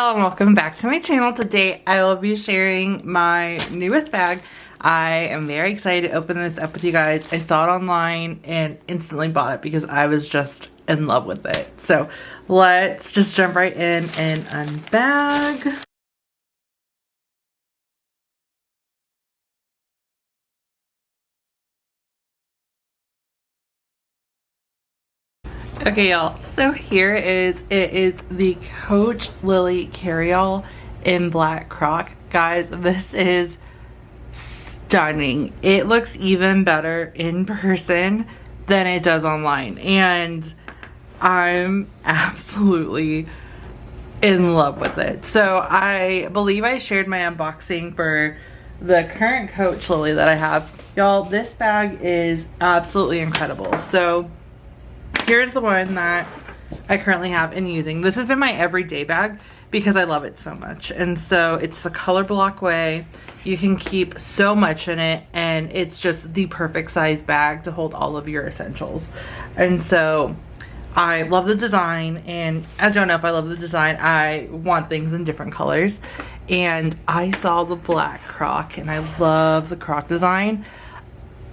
y'all, and welcome back to my channel. Today I will be sharing my newest bag. I am very excited to open this up with you guys. I saw it online and instantly bought it because I was just in love with it. So let's just jump right in and unbag. Okay, y'all, so here it is the Coach Lillie Carryall in black croc. Guys, this is stunning. It looks even better in person than it does online, and I'm absolutely in love with it. So I believe I shared my unboxing for the current Coach Lillie that I have. Y'all, this bag is absolutely incredible. So here's the one that I currently have and using. This has been my everyday bag because I love it so much. And so it's the color block way. You can keep so much in it, and it's just the perfect size bag to hold all of your essentials. And so I love the design, and as y'all know, if I love the design, I want things in different colors. And I saw the black croc, and I love the croc design.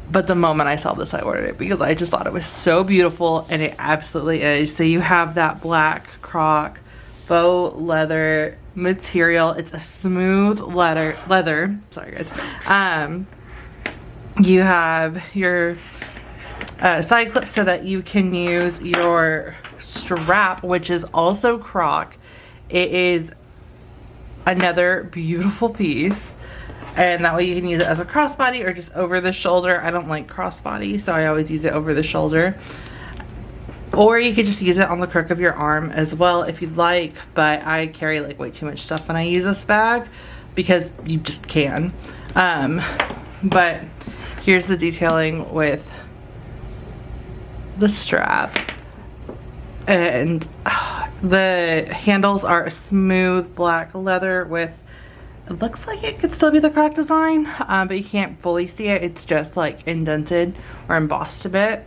But the moment I saw this, I ordered it because I just thought it was so beautiful, and it absolutely is. So you have that black croc faux leather material. It's a smooth leather. Sorry, guys. You have your side clip so that you can use your strap, which is also croc. It is another beautiful piece. And that way you can use it as a crossbody or just over the shoulder. I don't like crossbody, so I always use it over the shoulder. Or you could just use it on the crook of your arm as well if you'd like. But I carry like way too much stuff when I use this bag because you just can. But here's the detailing with the strap. And the handles are a smooth black leather with, it looks like it could still be the croc design, but you can't fully see it. It's just like indented or embossed a bit.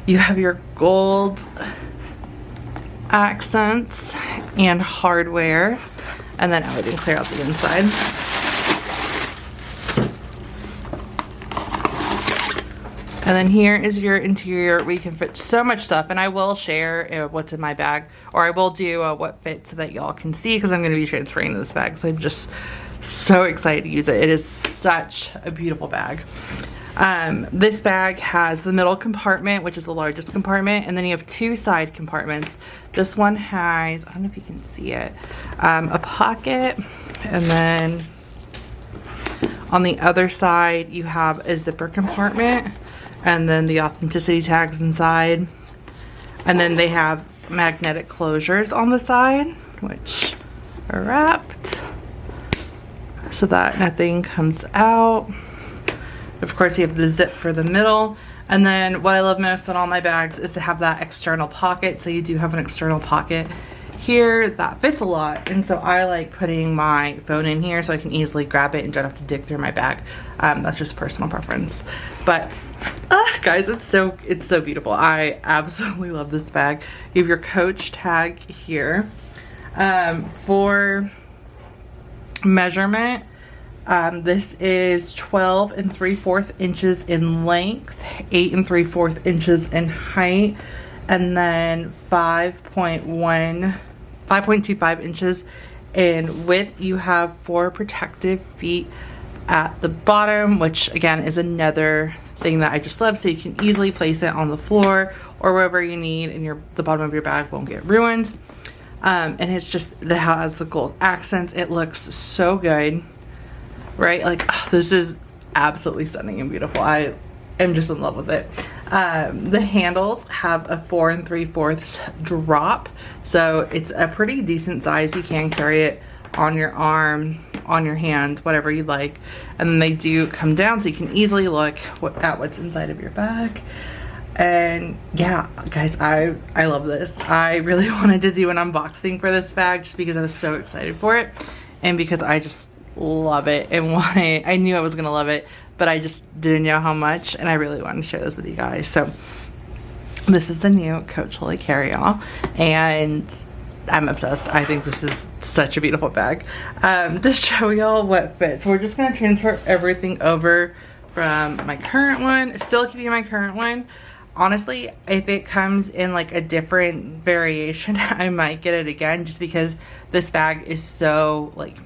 You have your gold accents and hardware, and then I didn't clear out the inside. And then here is your interior where you can fit so much stuff. And I will share what's in my bag, or I will do what fits so that y'all can see, because I'm going to be transferring this bag. So I'm just so excited to use it. It is such a beautiful bag. This bag has the middle compartment, which is the largest compartment. And then you have two side compartments. This one has, I don't know if you can see it, a pocket. And then on the other side, you have a zipper compartment. And then the authenticity tags inside. And then they have magnetic closures on the side, which are wrapped so that nothing comes out. Of course, you have the zip for the middle. And then what I love most on all my bags is to have that external pocket. So you do have an external pocket here that fits a lot, and so I like putting my phone in here so I can easily grab it and don't have to dig through my bag. That's just personal preference, but guys, it's so beautiful. I absolutely love this bag. You have your Coach tag here. For measurement, this is 12 3/4 inches in length, 8 3/4 inches in height, and then 5.25 inches in width. You have 4 protective feet at the bottom, which again is another thing that I just love. So you can easily place it on the floor or wherever you need, and the bottom of your bag won't get ruined. And it's just that has the gold accents. It looks so good, right? Like, oh, this is absolutely stunning and beautiful. I am just in love with it. The handles have a 4 3/4 drop, so it's a pretty decent size. You can carry it on your arm, on your hand, whatever you like. And then they do come down so you can easily look at what's inside of your bag. And yeah, guys, I love this. I really wanted to do an unboxing for this bag just because I was so excited for it, and because I just love it and I knew I was gonna love it, but I just didn't know how much, and I really wanted to share this with you guys. So this is the new Coach Lillie Carryall, and I'm obsessed. I think this is such a beautiful bag. To show y'all what fits, we're just gonna transfer everything over from my current one, still keeping my current one. Honestly, if it comes in like a different variation, I might get it again, just because this bag is so like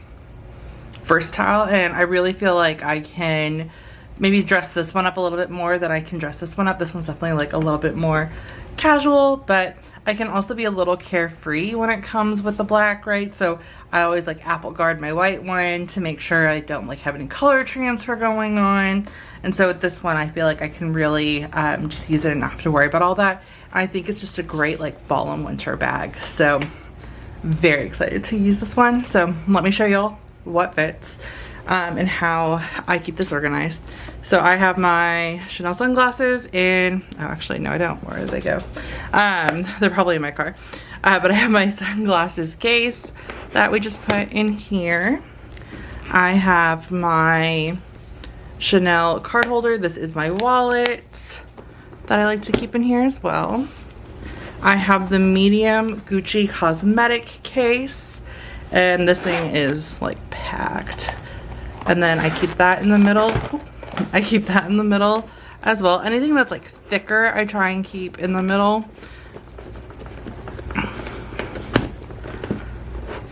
versatile, and I really feel like I can maybe dress this one up a little bit more than I can dress this one up. This one's definitely like a little bit more casual, but I can also be a little carefree when it comes with the black, right? So I always like apple guard my white one to make sure I don't like have any color transfer going on. And so with this one, I feel like I can really just use it and not have to worry about all that. I think it's just a great like fall and winter bag. So very excited to use this one. So let me show y'all what fits and how I keep this organized. So I have my Chanel sunglasses in, oh actually no I don't, where did they go? They're probably in my car. But I have my sunglasses case that we just put in here. I have my Chanel card holder. This is my wallet that I like to keep in here as well. I have the medium Gucci cosmetic case, and this thing is like packed. And then I keep that in the middle. I keep that in the middle as well. Anything that's like thicker, I try and keep in the middle.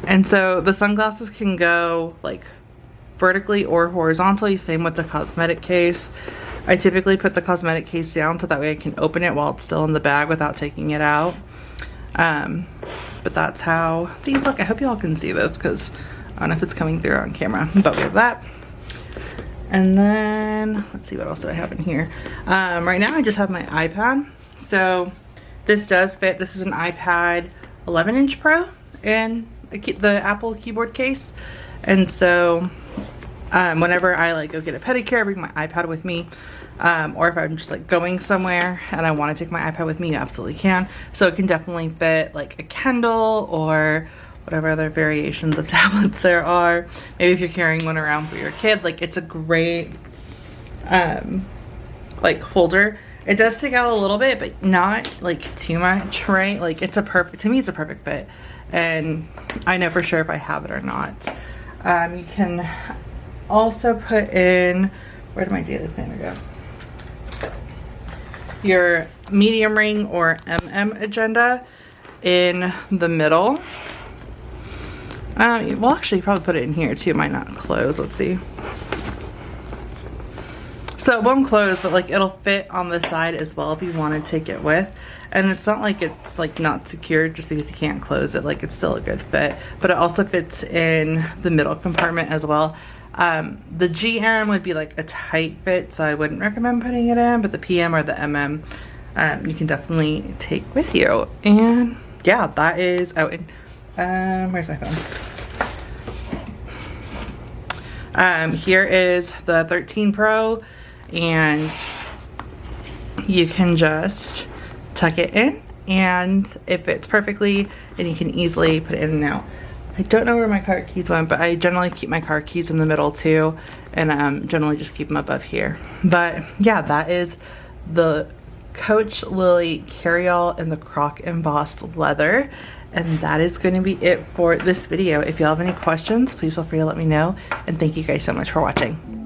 And so the sunglasses can go like vertically or horizontally, same with the cosmetic case. I typically put the cosmetic case down so that way I can open it while it's still in the bag without taking it out. But that's how these look. I hope y'all can see this because I don't know if it's coming through on camera, but we have that. And then let's see, what else do I have in here? Right now I just have my iPad. So this does fit. This is an iPad 11-inch Pro and the Apple keyboard case. And so whenever I like go get a pedicure, I bring my iPad with me. Or if I'm just like going somewhere and I want to take my iPad with me, you absolutely can. So it can definitely fit like a Kindle or whatever other variations of tablets there are. Maybe if you're carrying one around for your kid, like it's a great like holder. It does stick out a little bit, but not like too much, right? Like it's a perfect, to me it's a perfect fit. And I know for sure if I have it or not. You can also put in, where did my daily planner go? Your medium ring or agenda in the middle. Well, actually, probably put it in here too. It might not close. Let's see. So it won't close, but like it'll fit on the side as well if you want to take it with. And it's not like it's like not secured just because you can't close it. Like it's still a good fit, but it also fits in the middle compartment as well. The GM would be like a tight fit, so I wouldn't recommend putting it in, but the PM or the MM, you can definitely take with you. And yeah, that is out in, where's my phone? Here is the 13 Pro, and you can just tuck it in and it fits perfectly, and you can easily put it in and out. I don't know where my car keys went, but I generally keep my car keys in the middle too, and generally just keep them above here. But yeah, that is the Coach Lillie Carryall in the Croc embossed leather. And that is going to be it for this video. If you have any questions, please feel free to let me know. And thank you guys so much for watching.